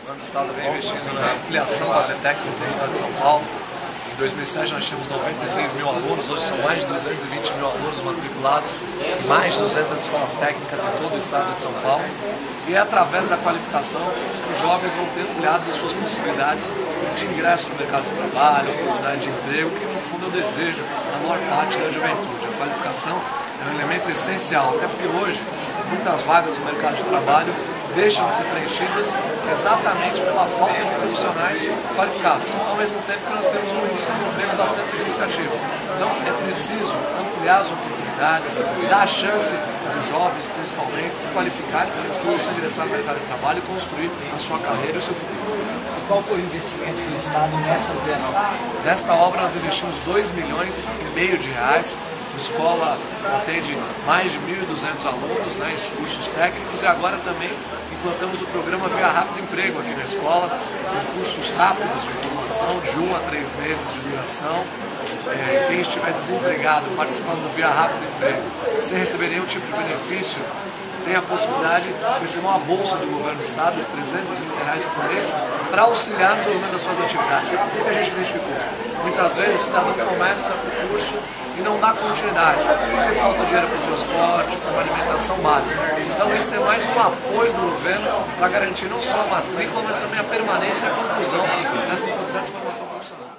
O Estado vem investindo na ampliação das ETECs no estado de São Paulo. Em 2007 nós tínhamos 96 mil alunos, hoje são mais de 220 mil alunos matriculados, mais de 200 escolas técnicas em todo o estado de São Paulo. E é através da qualificação que os jovens vão ter ampliadas as suas possibilidades de ingresso no mercado de trabalho, oportunidade de emprego, que no fundo é o desejo da maior parte da juventude. A qualificação é um elemento essencial, até porque hoje muitas vagas no mercado de trabalho deixam de ser preenchidas exatamente pela falta de profissionais qualificados, ao mesmo tempo que nós temos um índice de desemprego bastante significativo. Então é preciso ampliar as oportunidades, dar a chance dos jovens, principalmente, se qualificarem para que eles possam ingressar no mercado de trabalho e construir a sua carreira e o seu futuro. E qual foi o investimento do Estado nesta ampliação? Nesta obra nós investimos R$2,5 milhões. A escola atende mais de 1.200 alunos, em cursos técnicos, e agora também implantamos o programa Via Rápido Emprego aqui na escola. São cursos rápidos de formação, de 1 a 3 meses de duração. Quem estiver desempregado participando do Via Rápido Emprego, sem receber nenhum tipo de benefício, tem a possibilidade de receber uma bolsa do governo do estado de R$330 por mês para auxiliar no desenvolvimento das suas atividades. O que a gente identificou? Muitas vezes o cidadão começa o curso e não dá continuidade, porque falta dinheiro para o transporte, para uma alimentação básica. Então isso é mais um apoio do governo para garantir não só a matrícula, mas também a permanência e a conclusão dessa importante formação profissional.